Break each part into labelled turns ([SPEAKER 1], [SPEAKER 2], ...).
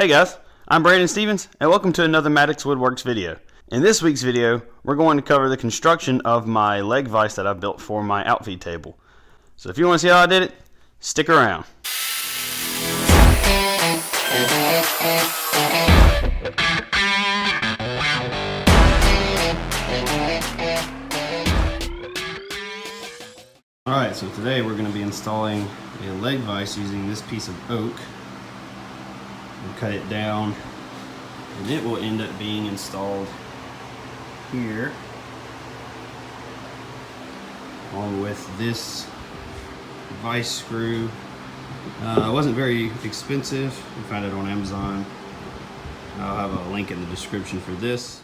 [SPEAKER 1] Hey guys, I'm Brandon Stevens and welcome to another Maddux Woodworks video. In this week's video, we're going to cover the construction of my leg vise that I built for my outfeed table. So if you want to see how I did it, stick around. Alright, so today we're going to be installing a leg vise using this piece of oak. We'll cut it down and it will end up being installed here along with this vise screw. It wasn't very expensive. You find it on Amazon. I'll have a link in the description for this.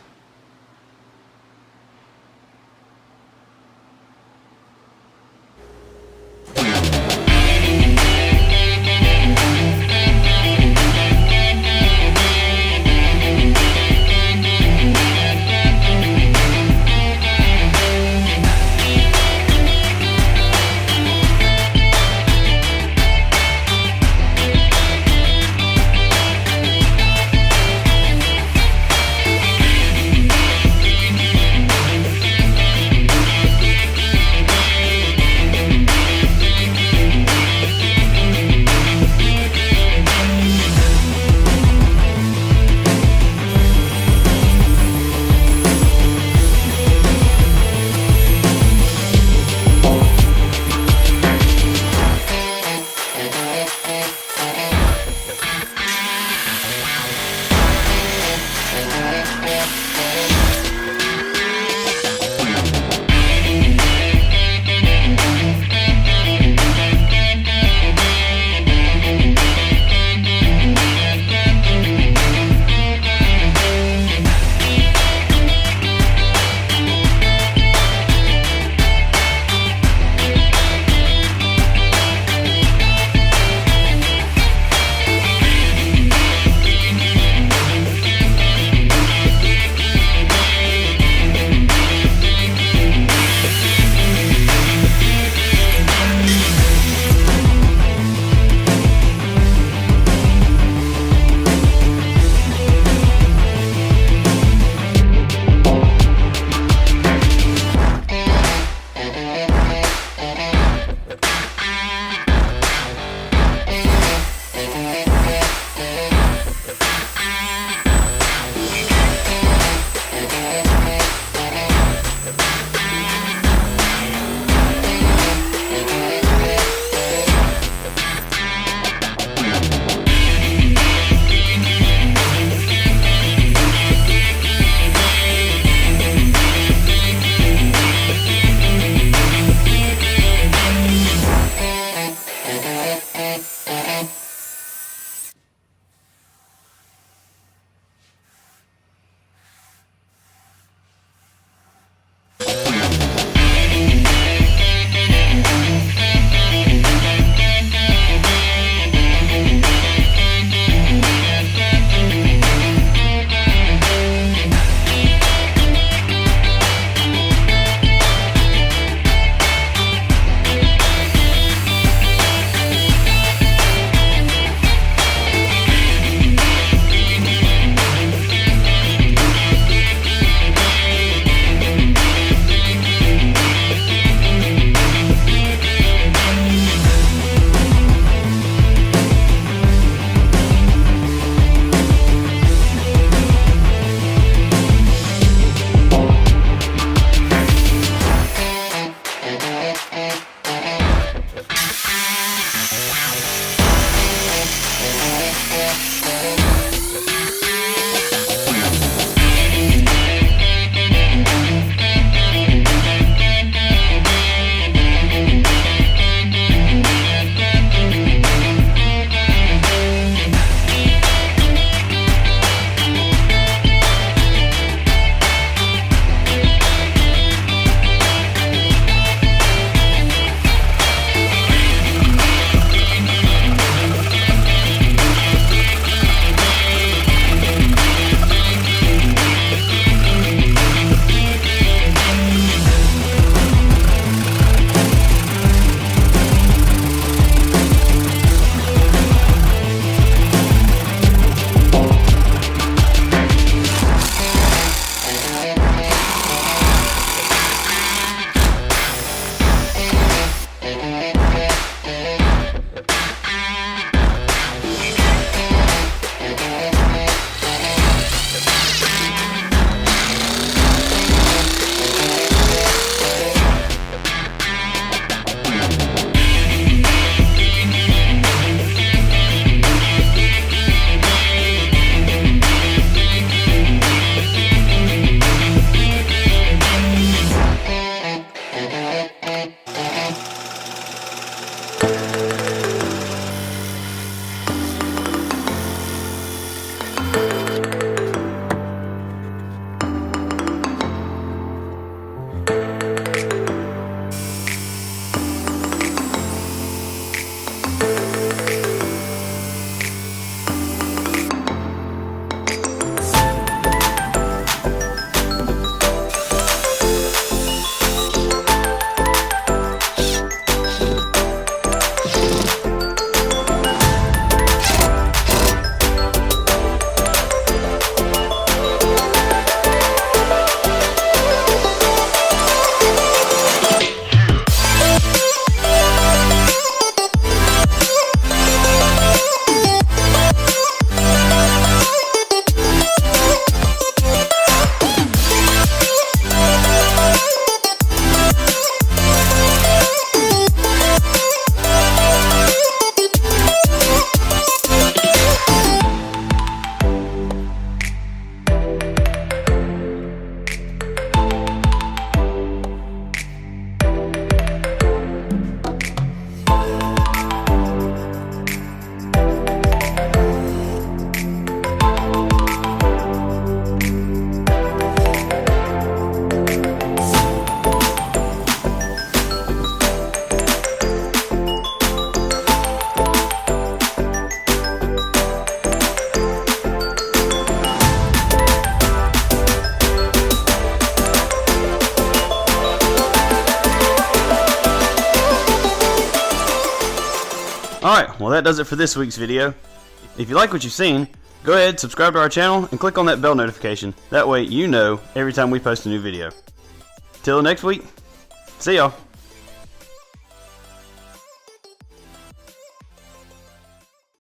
[SPEAKER 1] Alright, well that does it for this week's video. If you like what you've seen, go ahead, subscribe to our channel, and click on that bell notification. That way you know every time we post a new video. Till next week, see y'all.